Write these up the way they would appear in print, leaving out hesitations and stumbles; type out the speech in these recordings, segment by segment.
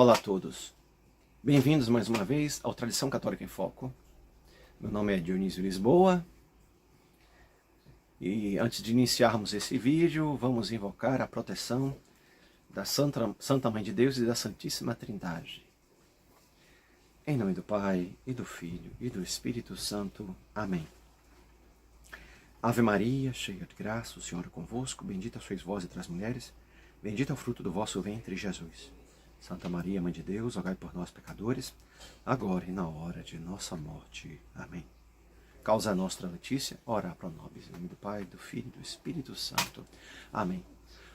Olá a todos, bem-vindos mais uma vez ao Tradição Católica em Foco. Meu nome é Dionísio Lisboa e antes de iniciarmos esse vídeo, vamos invocar a proteção da Santa Mãe de Deus e da Santíssima Trindade. Em nome do Pai, e do Filho, e do Espírito Santo. Amém. Ave Maria, cheia de graça, o Senhor é convosco, bendita sois vós entre as mulheres, bendito é o fruto do vosso ventre, Jesus. Santa Maria, Mãe de Deus, rogai por nós, pecadores, agora e na hora de nossa morte. Amém. Causa nostra Letícia, ora pro nobis, em nome do Pai, do Filho e do Espírito Santo. Amém.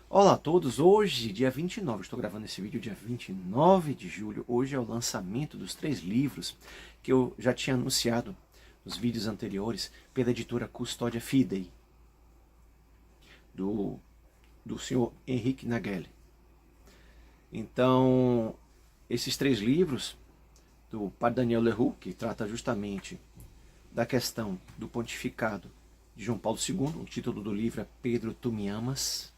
Olá a todos, hoje, dia 29, estou gravando esse vídeo dia 29 de julho, hoje é o lançamento dos 3 livros que eu já tinha anunciado nos vídeos anteriores pela editora Custódia Fidei, do senhor Henrique Nagel. Então, esses 3 livros do padre Daniel Leroux, que trata justamente da questão do pontificado de João Paulo II, o título do livro é Pedro, tu me amas.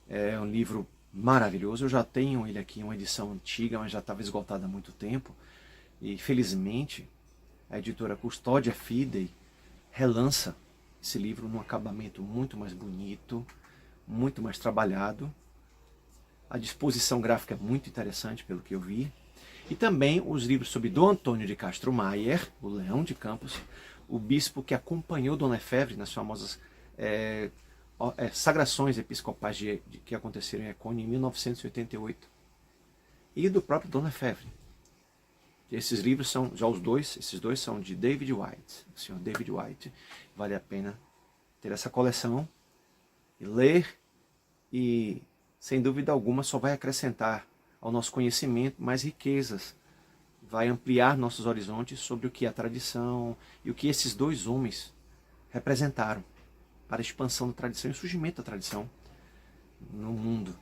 É um livro maravilhoso, eu já tenho ele aqui, uma edição antiga, mas já estava esgotada há muito tempo, e felizmente a editora Custódia Fidei relança esse livro num acabamento muito mais bonito, muito mais trabalhado. A disposição gráfica é muito interessante, pelo que eu vi. E também os livros sobre Dom Antônio de Castro Maier, o Leão de Campos, o bispo que acompanhou Dom Lefebvre nas famosas sagrações episcopais que aconteceram em Ecônia em 1988. E do próprio Dom Lefebvre. Esses livros são, esses dois são de David White, o senhor David White. Vale a pena ter essa coleção e ler, e sem dúvida alguma só vai acrescentar ao nosso conhecimento mais riquezas, vai ampliar nossos horizontes sobre o que é a tradição e o que esses 2 homens representaram para a expansão da tradição e o surgimento da tradição no mundo.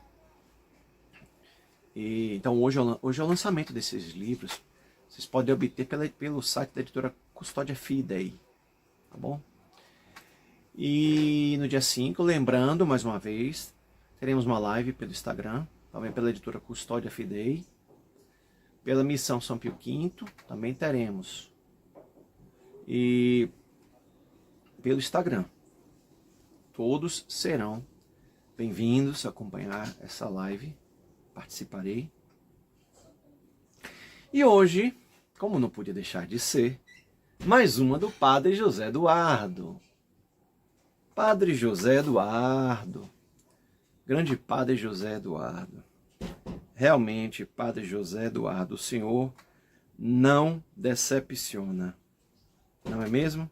Então hoje é o lançamento desses livros. Vocês podem obter pelo site da editora Custódia Fidei, tá bom? E no dia 5, lembrando mais uma vez, teremos uma live pelo Instagram, também pela editora Custódia Fidei. Pela Missão São Pio V, também teremos. E pelo Instagram. Todos serão bem-vindos a acompanhar essa live. Participarei. E hoje, como não podia deixar de ser, mais uma do Padre José Eduardo. Padre José Eduardo. Grande Padre José Eduardo. Realmente, Padre José Eduardo, o Senhor não decepciona. Não é mesmo?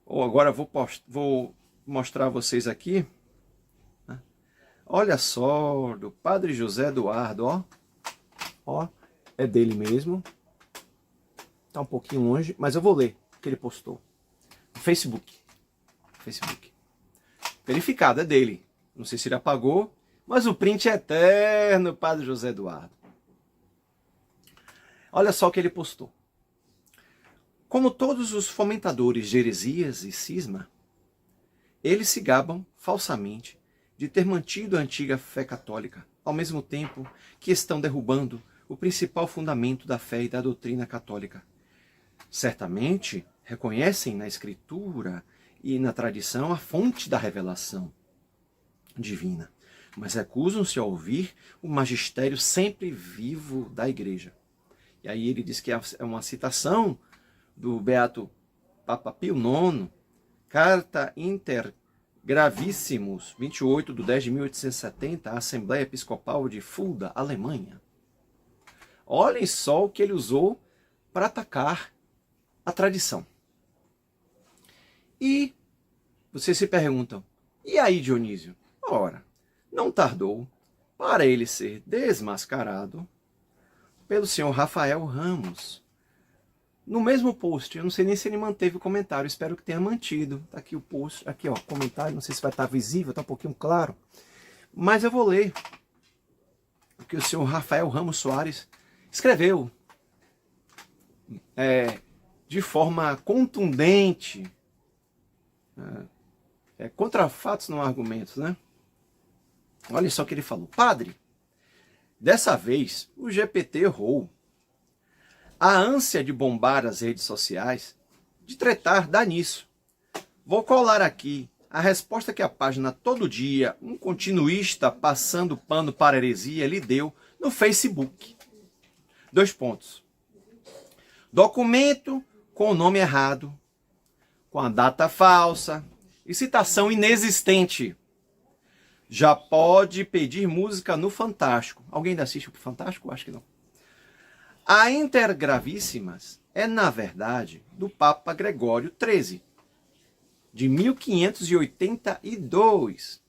Agora vou mostrar a vocês aqui. Olha só, do Padre José Eduardo, ó. Ó, é dele mesmo. Tá um pouquinho longe, mas eu vou ler o que ele postou. No Facebook. Verificado, é dele. Não sei se ele apagou, mas o print é eterno, Padre José Eduardo. Olha só o que ele postou. Como todos os fomentadores de heresias e cisma, eles se gabam falsamente de ter mantido a antiga fé católica, ao mesmo tempo que estão derrubando o principal fundamento da fé e da doutrina católica. Certamente reconhecem na Escritura e na tradição a fonte da revelação divina, mas recusam-se a ouvir o magistério sempre vivo da Igreja. E aí ele diz que é uma citação do Beato Papa Pio IX, Carta Inter Gravissimus, 28 de 10 de 1870, à Assembleia Episcopal de Fulda, Alemanha. Olhem só o que ele usou para atacar a tradição. E vocês se perguntam, e aí, Dionísio? Ora, não tardou para ele ser desmascarado pelo senhor Rafael Ramos. No mesmo post, eu não sei nem se ele manteve o comentário, espero que tenha mantido. Tá aqui o post, aqui ó, comentário, não sei se vai estar visível, tá um pouquinho claro. Mas eu vou ler o que o senhor Rafael Ramos Soares escreveu de forma contundente, contra fatos não argumentos, né? Olha só o que ele falou. Padre, Dessa vez, o GPT errou. A ânsia de bombar as redes sociais, de tretar, dá nisso. Vou colar aqui a resposta que a página Todo Dia, um continuista passando pano para heresia, lhe deu no Facebook. 2 pontos. Documento com o nome errado, com a data falsa e citação inexistente. Já pode pedir música no Fantástico. Alguém ainda assiste o Fantástico? Acho que não. A Intergravíssimas é, na verdade, do Papa Gregório XIII, de 1582.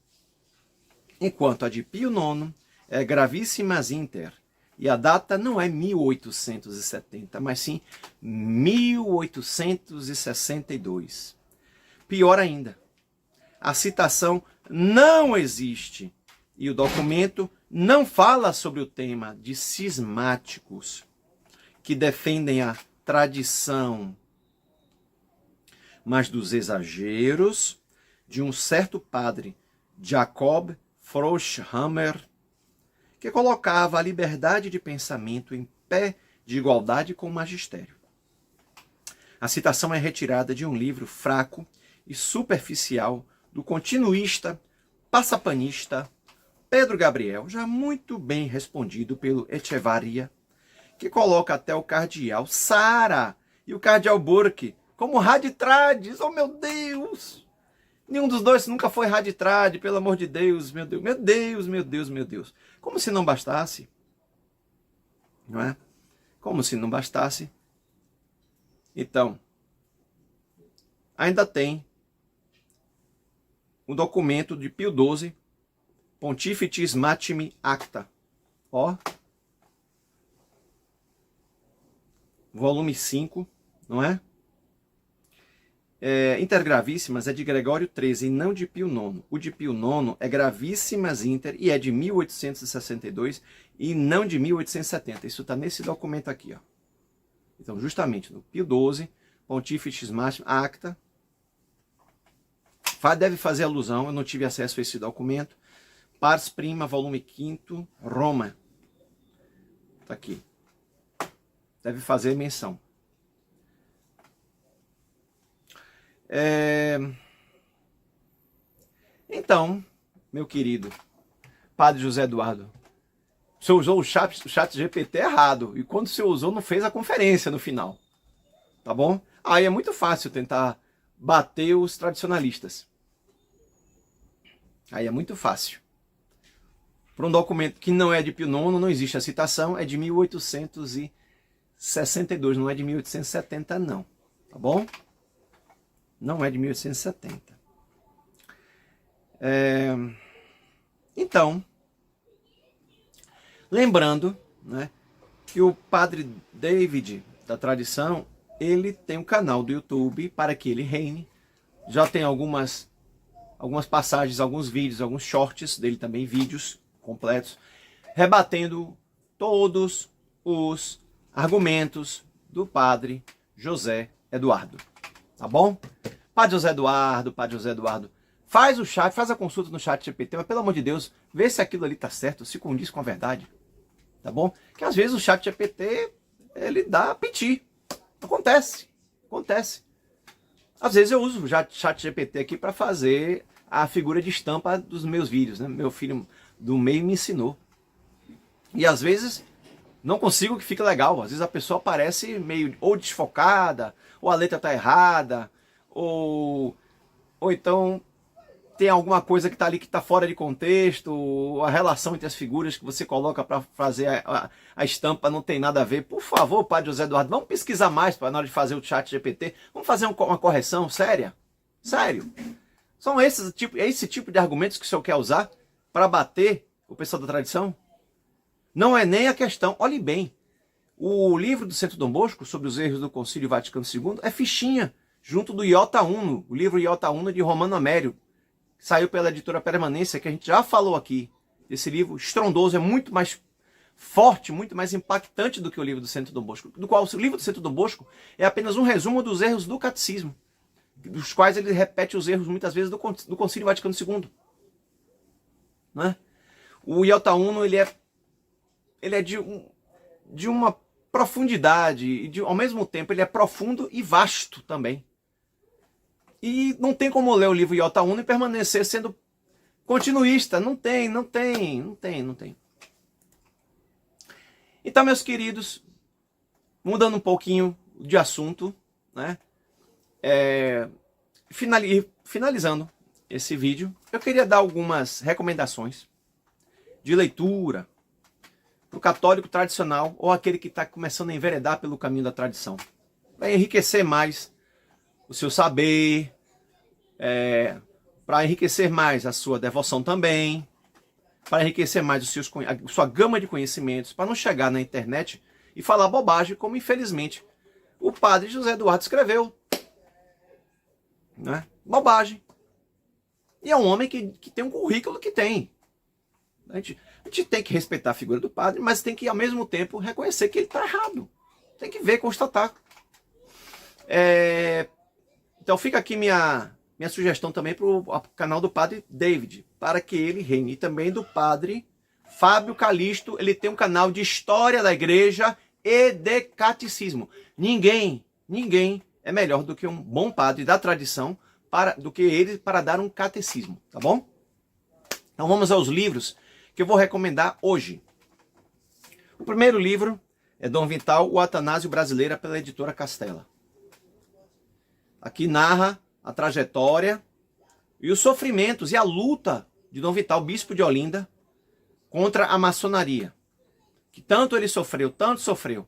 Enquanto a de Pio IX é Gravíssimas Inter, e a data não é 1870, mas sim 1862. Pior ainda, a citação não existe e o documento não fala sobre o tema de cismáticos que defendem a tradição, mas dos exageros de um certo padre, Jacob Froschhammer, que colocava a liberdade de pensamento em pé de igualdade com o magistério. A citação é retirada de um livro fraco e superficial do continuista, passapanista Pedro Gabriel, já muito bem respondido pelo Echevarria, que coloca até o cardeal Sara e o cardeal Burke como raditrades. Oh, meu Deus! Nenhum dos dois nunca foi raditrade, pelo amor de Deus, meu Deus, meu Deus, meu Deus, meu Deus. Como se não bastasse, não é? Como se não bastasse. Então, ainda tem o documento de Pio XII, Pontificis Matimi Acta. Ó. Volume 5, não é? Intergravíssimas é de Gregório XIII e não de Pio IX. O de Pio IX é Gravíssimas Inter e é de 1862 e não de 1870. Isso está nesse documento aqui, ó. Então, justamente no Pio XII, Pontificis Matimi Acta, deve fazer alusão, eu não tive acesso a esse documento, Pars Prima, volume 5, Roma. Está aqui. Deve fazer menção. Então, meu querido Padre José Eduardo, você usou o chat GPT errado. E quando você usou, não fez a conferência no final. Tá bom? Aí é muito fácil tentar bater os tradicionalistas. Aí é muito fácil. Para um documento que não é de Pio IX, não existe a citação, é de 1862, não é de 1870, não. Tá bom? Não é de 1870. Então, lembrando, né, que o padre David, da tradição, ele tem um canal do YouTube para que ele reine. Já tem algumas passagens, alguns vídeos, alguns shorts dele também, vídeos completos, rebatendo todos os argumentos do padre José Eduardo. Tá bom? Padre José Eduardo, faz o chat, faz a consulta no chat GPT, mas pelo amor de Deus, vê se aquilo ali tá certo, se condiz com a verdade. Tá bom? Que às vezes o chat GPT, ele dá piti. Acontece. Às vezes eu uso o chat GPT aqui para fazer a figura de estampa dos meus vídeos, né? Meu filho do meio me ensinou. E às vezes não consigo que fique legal. Às vezes a pessoa aparece meio ou desfocada, ou a letra tá errada, ou então tem alguma coisa que está ali que está fora de contexto, a relação entre as figuras que você coloca para fazer a estampa não tem nada a ver. Por favor, Padre José Eduardo, vamos pesquisar mais na hora de fazer o chat GPT. Vamos fazer uma correção séria? Sério? São esse tipo de argumentos que o senhor quer usar para bater o pessoal da tradição? Não é nem a questão. Olhe bem, o livro do Centro Dom Bosco sobre os erros do Concílio Vaticano II é fichinha, junto do Iota Uno, o livro Iota Uno de Romano Amério, que saiu pela editora Permanência, que a gente já falou aqui. Esse livro estrondoso, é muito mais forte, muito mais impactante do que o livro do Centro Dom Bosco, do qual o livro do Centro Dom Bosco é apenas um resumo dos erros do catecismo, dos quais ele repete os erros muitas vezes do Concílio Vaticano II. Não é? O Iota Uno, ele é ele é de uma profundidade, e ao mesmo tempo ele é profundo e vasto também. E não tem como ler o livro Iota Uno e permanecer sendo continuista. Não tem. Então, meus queridos, mudando um pouquinho de assunto, né? Finalizando esse vídeo, eu queria dar algumas recomendações de leitura para o católico tradicional ou aquele que está começando a enveredar pelo caminho da tradição. Vai enriquecer mais o seu saber, para enriquecer mais a sua devoção também, para enriquecer mais a sua gama de conhecimentos, para não chegar na internet e falar bobagem, como infelizmente o padre José Eduardo escreveu. Né? Bobagem. E é um homem que tem um currículo que tem. A gente tem que respeitar a figura do padre, mas tem que, ao mesmo tempo, reconhecer que ele está errado. Tem que ver, constatar. Então fica aqui minha sugestão também para o canal do padre David, para que ele reine. E também do padre Fábio Calisto, ele tem um canal de história da igreja e de catecismo. Ninguém é melhor do que um bom padre da tradição do que ele para dar um catecismo, tá bom? Então vamos aos livros que eu vou recomendar hoje. O primeiro livro é Dom Vital, o Atanásio Brasileira, pela editora Castela. Aqui narra a trajetória e os sofrimentos e a luta de Dom Vital, bispo de Olinda, contra a maçonaria. Que tanto ele sofreu, tanto sofreu.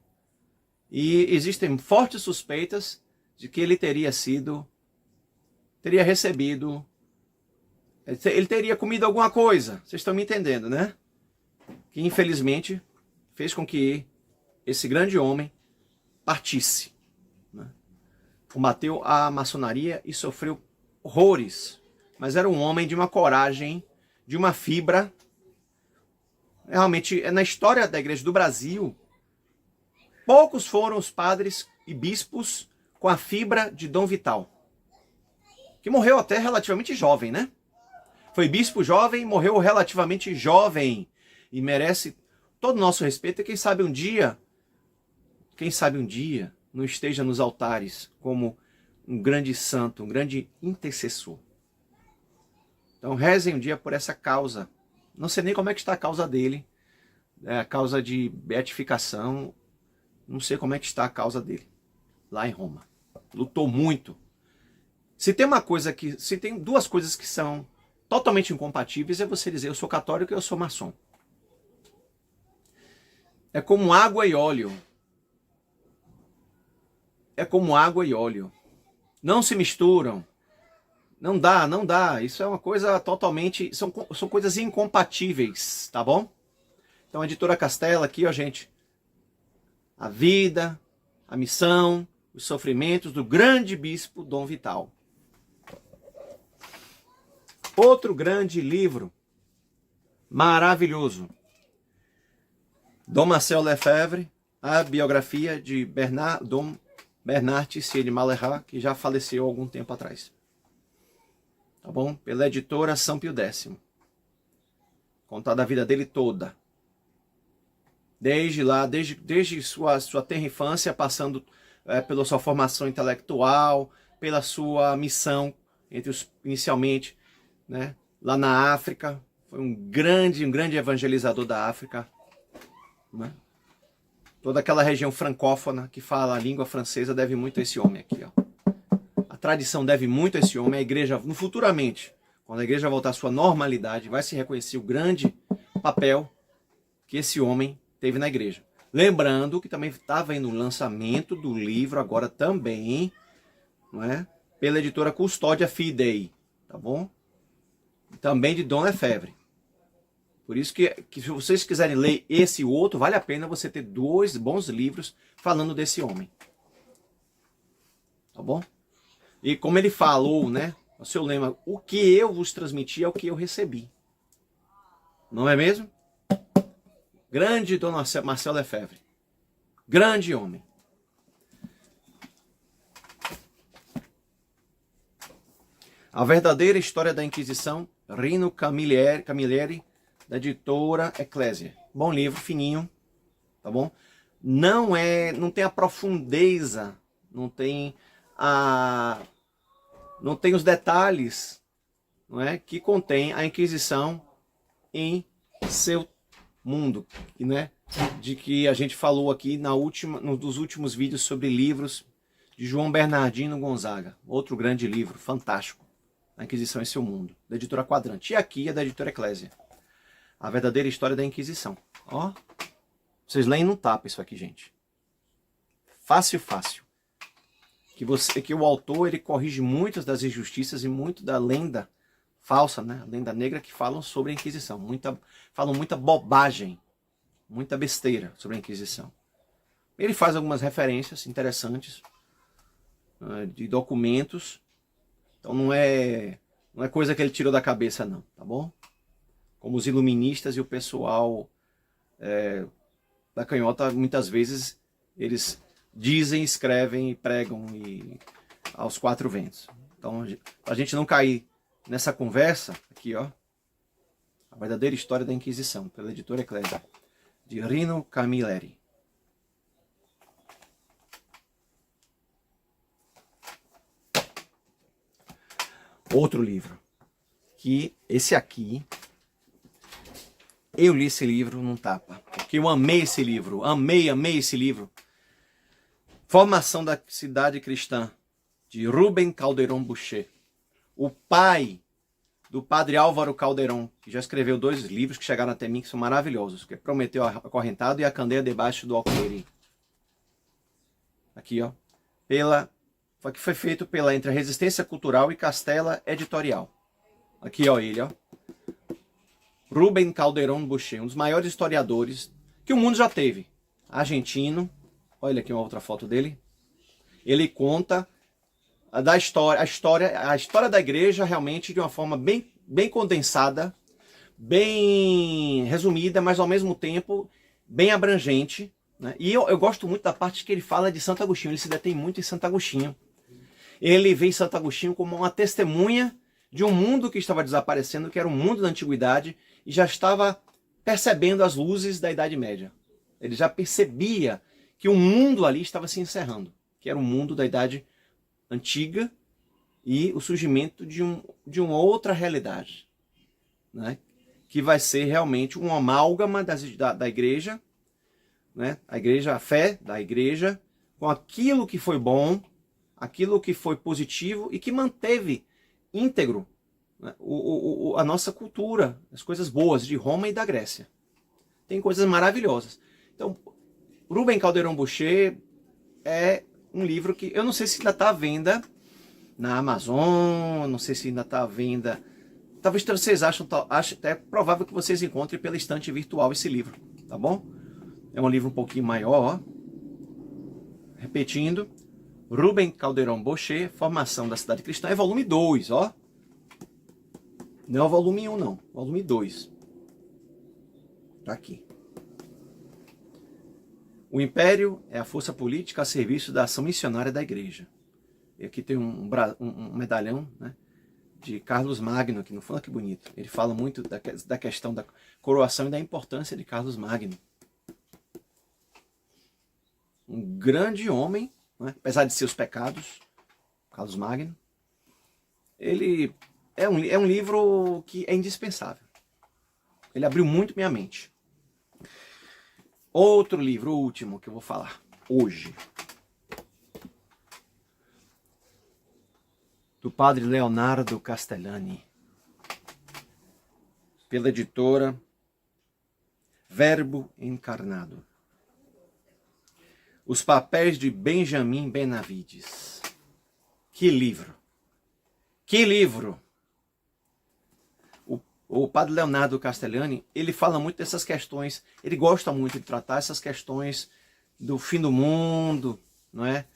E existem fortes suspeitas de que ele teria recebido, ele teria comido alguma coisa. Vocês estão me entendendo, né? Que infelizmente fez com que esse grande homem partisse. Combateu a maçonaria e sofreu horrores. Mas era um homem de uma coragem, de uma fibra. Realmente, na história da Igreja do Brasil, poucos foram os padres e bispos com a fibra de Dom Vital. Que morreu até relativamente jovem, né? Foi bispo jovem, morreu relativamente jovem. E merece todo o nosso respeito. E quem sabe um dia, não esteja nos altares como um grande santo, um grande intercessor. Então rezem um dia por essa causa. Não sei nem como é que está a causa dele. A causa de beatificação. Não sei como é que está a causa dele. Lá em Roma. Lutou muito. Se tem duas coisas que são totalmente incompatíveis, é você dizer eu sou católico e eu sou maçom. É como água e óleo. Não se misturam. Não dá. Isso é uma coisa totalmente... São coisas incompatíveis, tá bom? Então a editora Castela aqui, ó, gente. A vida, a missão, os sofrimentos do grande bispo Dom Vital. Outro grande livro, maravilhoso. Dom Marcel Lefebvre, a biografia de Dom Bernard Tessier de Malherbe, que já faleceu há algum tempo atrás. Tá bom? Pela editora São Pio X. Contada a vida dele toda. Desde sua tenra infância, passando pela sua formação intelectual, pela sua missão, inicialmente, né, lá na África. Foi um grande evangelizador da África. Né? Toda aquela região francófona que fala a língua francesa deve muito a esse homem aqui. Ó. A tradição deve muito a esse homem. A igreja, futuramente, quando a igreja voltar à sua normalidade, vai se reconhecer o grande papel que esse homem teve na igreja. Lembrando que também estava aí no lançamento do livro, agora também, não é? Pela editora Custódia Fidei, tá bom? Também de Dom Lefebvre. Por isso que se vocês quiserem ler esse e outro, vale a pena você ter dois bons livros falando desse homem. Tá bom? E como ele falou, né? O seu lema, o que eu vos transmiti é o que eu recebi. Não é mesmo? Grande Dom Marcel Lefebvre. Grande homem. A verdadeira história da Inquisição, Rino Camilleri, da editora Eclésia. Bom livro, fininho, tá bom? Não tem a profundeza, não tem os detalhes, não é, que contém a Inquisição em seu mundo, né? De que a gente falou aqui num dos últimos vídeos sobre livros de João Bernardino Gonzaga, outro grande livro, fantástico, A Inquisição em seu mundo, da editora Quadrante. E aqui é da editora Eclésia, A Verdadeira História da Inquisição. Ó, vocês leem no tapa isso aqui, gente. Fácil, fácil. Que o autor ele corrige muitas das injustiças e muito da lenda falsa, né? Lenda negra que falam sobre a Inquisição. Falam muita bobagem, muita besteira sobre a Inquisição. Ele faz algumas referências interessantes de documentos. Então não é coisa que ele tirou da cabeça, não, tá bom? Como os iluministas e o pessoal da canhota, muitas vezes eles dizem, escrevem e pregam aos quatro ventos. Então, a gente não cair nessa conversa, aqui ó, A Verdadeira História da Inquisição, pela editora Eclésia, de Rino Camilleri. Outro livro, que esse aqui, eu li esse livro num tapa, porque eu amei esse livro, amei esse livro. Formação da Cidade Cristã, de Rubem Caldeirón Boucher, o pai do padre Álvaro Caldeirón, que já escreveu 2 livros que chegaram até mim, que são maravilhosos, que é Prometeu Acorrentado e A Candeia Debaixo do Alqueire. Aqui, ó, que foi feito entre a Resistência Cultural e Castela Editorial. Aqui, ó, ele, ó. Rubem Caldeirón Boucher, um dos maiores historiadores que o mundo já teve. Argentino. Olha aqui uma outra foto dele. Ele conta a história da igreja realmente de uma forma bem condensada, bem resumida, mas ao mesmo tempo bem abrangente, né? E eu gosto muito da parte que ele fala de Santo Agostinho. Ele se detém muito em Santo Agostinho. Ele vê Santo Agostinho como uma testemunha de um mundo que estava desaparecendo, que era o mundo da antiguidade, e já estava percebendo as luzes da Idade Média. Ele já percebia que o mundo ali estava se encerrando, que era o mundo da Idade Antiga e o surgimento de uma outra realidade, né? Que vai ser realmente um amálgama da igreja, né? A fé da igreja, com aquilo que foi bom, aquilo que foi positivo e que manteve íntegro, né, a nossa cultura, as coisas boas de Roma e da Grécia. Tem coisas maravilhosas. Então, Rubem Caldeirón Boucher é um livro que eu não sei se ainda está à venda na Amazon, não sei se ainda está à venda. Talvez vocês acho até provável que vocês encontrem pela estante virtual esse livro, tá bom? É um livro um pouquinho maior, ó. Repetindo, Rubem Caldeirón Boucher, Formação da Cidade Cristã, é volume 2, ó. Não é o volume 1 não, volume 2. Tá aqui. O Império é a força política a serviço da ação missionária da igreja. E aqui tem um medalhão, né, de Carlos Magno, que no fundo, que bonito. Ele fala muito da questão da coroação e da importância de Carlos Magno. Um grande homem, né, apesar de seus pecados, Carlos Magno. Ele é um livro que é indispensável. Ele abriu muito minha mente. Outro livro, o último que eu vou falar hoje, do padre Leonardo Castellani, pela editora Verbo Encarnado. Os Papéis de Benjamin Benavides. Que livro! Que livro! O padre Leonardo Castellani, ele fala muito dessas questões, ele gosta muito de tratar essas questões do fim do mundo, não é?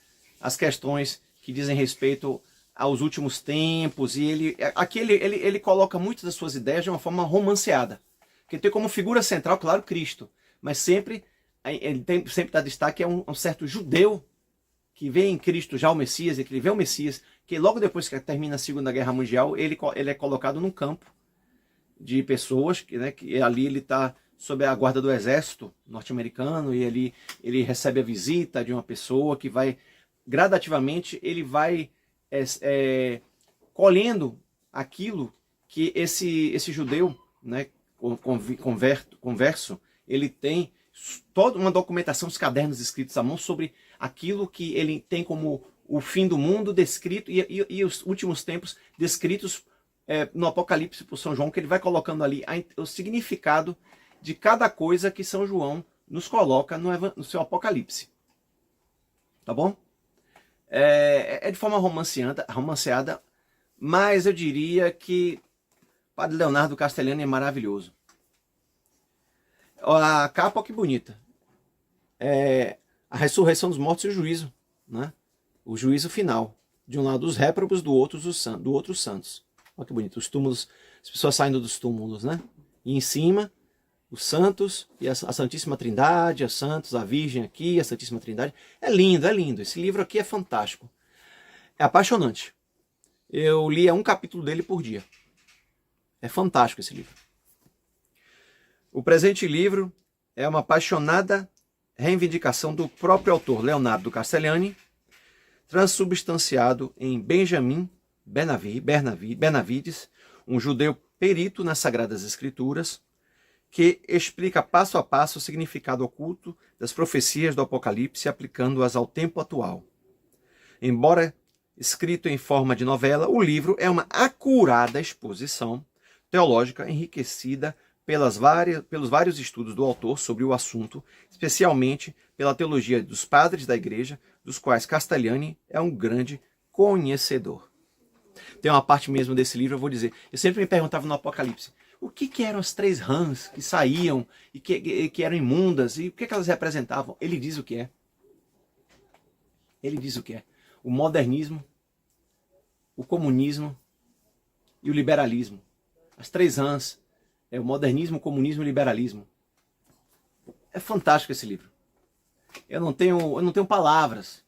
As questões que dizem respeito aos últimos tempos, e ele coloca muitas das suas ideias de uma forma romanceada, que tem como figura central, claro, Cristo, mas sempre dá destaque a um certo judeu que vê em Cristo já o Messias, e que ele vê o Messias, que logo depois que termina a Segunda Guerra Mundial, ele é colocado num campo de pessoas, que ali ele está sobre a guarda do exército norte-americano, e ele recebe a visita de uma pessoa que vai, gradativamente, ele vai colhendo aquilo que esse judeu, né, converso, ele tem toda uma documentação, os cadernos escritos à mão sobre aquilo que ele tem como o fim do mundo descrito e os últimos tempos descritos no Apocalipse por São João, que ele vai colocando ali o significado de cada coisa que São João nos coloca no seu Apocalipse. Tá bom? É de forma romanceada, mas eu diria que Padre Leonardo Castellani é maravilhoso. A capa, que bonita. A ressurreição dos mortos e o juízo, né? O juízo final. De um lado os réprobos, do outro os santos. Olha que bonito. Os túmulos, as pessoas saindo dos túmulos, né? E em cima, os santos e a Santíssima Trindade, os santos, a Virgem aqui, a Santíssima Trindade. É lindo, é lindo. Esse livro aqui é fantástico. É apaixonante. Eu lia um capítulo dele por dia. É fantástico esse livro. O presente livro é uma apaixonada reivindicação do próprio autor, Leonardo Castellani, transubstanciado em Benjamin Benavides, um judeu perito nas Sagradas Escrituras, que explica passo a passo o significado oculto das profecias do Apocalipse, aplicando-as ao tempo atual. Embora escrito em forma de novela, o livro é uma acurada exposição teológica enriquecida pelos vários estudos do autor sobre o assunto, especialmente pela teologia dos padres da igreja, dos quais Castellani é um grande conhecedor. Tem uma parte mesmo desse livro, eu vou dizer, eu sempre me perguntava no Apocalipse, o que eram as 3 rãs que saíam e que eram imundas, e o que elas representavam? Ele diz o que é. Ele diz o que é. O modernismo, o comunismo e o liberalismo. As 3 rãs. É o modernismo, o comunismo e o liberalismo. É fantástico esse livro. Eu não tenho palavras.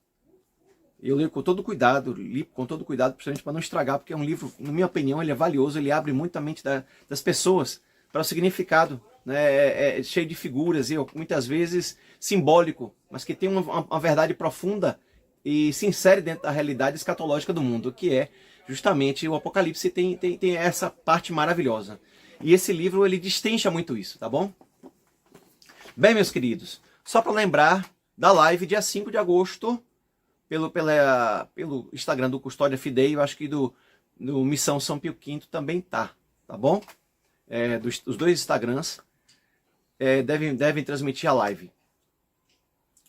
Eu li com todo cuidado, principalmente para não estragar, porque é um livro, na minha opinião, ele é valioso, ele abre muito a mente das pessoas para o significado, né? É cheio de figuras e muitas vezes simbólico, mas que tem uma verdade profunda e se insere dentro da realidade escatológica do mundo, que é justamente o Apocalipse tem essa parte maravilhosa. E esse livro, ele destrincha muito isso, tá bom? Bem, meus queridos, só para lembrar da live dia 5 de agosto, pelo Instagram do Custódia Fidei, eu acho que do Missão São Pio V também tá bom? Os 2 Instagrams devem transmitir a live.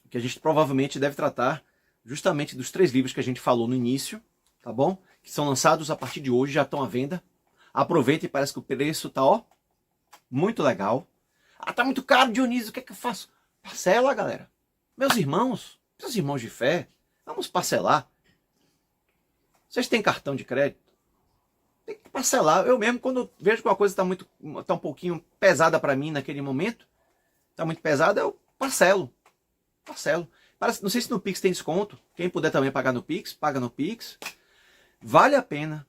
Que a gente provavelmente deve tratar justamente dos 3 livros que a gente falou no início, tá bom? Que são lançados a partir de hoje, já estão à venda. Aproveita, e parece que o preço tá, ó, muito legal. Ah, tá muito caro, Dionísio, o que é que eu faço? Parcela, galera. Meus irmãos de fé, vamos parcelar. Vocês têm cartão de crédito? Tem que parcelar. Eu mesmo, quando vejo que uma coisa tá um pouquinho pesada para mim naquele momento, tá muito pesada, eu parcelo. Não sei se no Pix tem desconto. Quem puder também pagar no Pix, paga no Pix. Vale a pena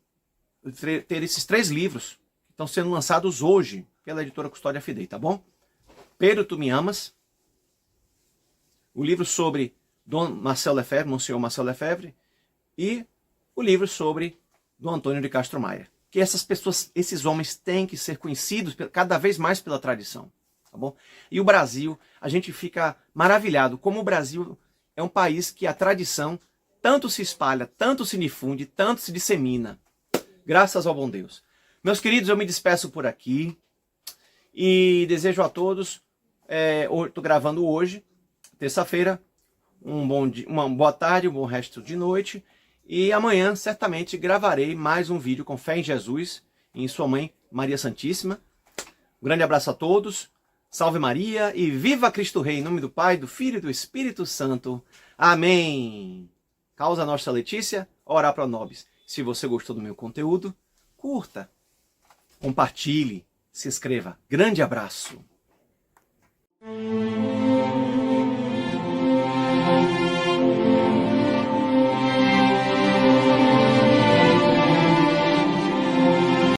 ter esses 3 livros que estão sendo lançados hoje pela editora Custódia Fidei, tá bom? Pedro, Tu Me Amas, o livro sobre Dom Marcel Lefebvre, Monsenhor Marcel Lefebvre, e o livro sobre Dom Antônio de Castro Maia. Que essas pessoas, esses homens têm que ser conhecidos cada vez mais pela tradição, tá bom? E o Brasil, a gente fica maravilhado como o Brasil é um país que a tradição tanto se espalha, tanto se difunde, tanto se dissemina. Graças ao bom Deus. Meus queridos, eu me despeço por aqui e desejo a todos, estou gravando hoje, terça-feira, uma boa tarde, um bom resto de noite, e amanhã certamente gravarei mais um vídeo com fé em Jesus e em sua mãe Maria Santíssima. Um grande abraço a todos, salve Maria e viva Cristo Rei, em nome do Pai, do Filho e do Espírito Santo. Amém. Causa Nostra Letícia, ora pro nobis. Se você gostou do meu conteúdo, curta, compartilhe, se inscreva. Grande abraço!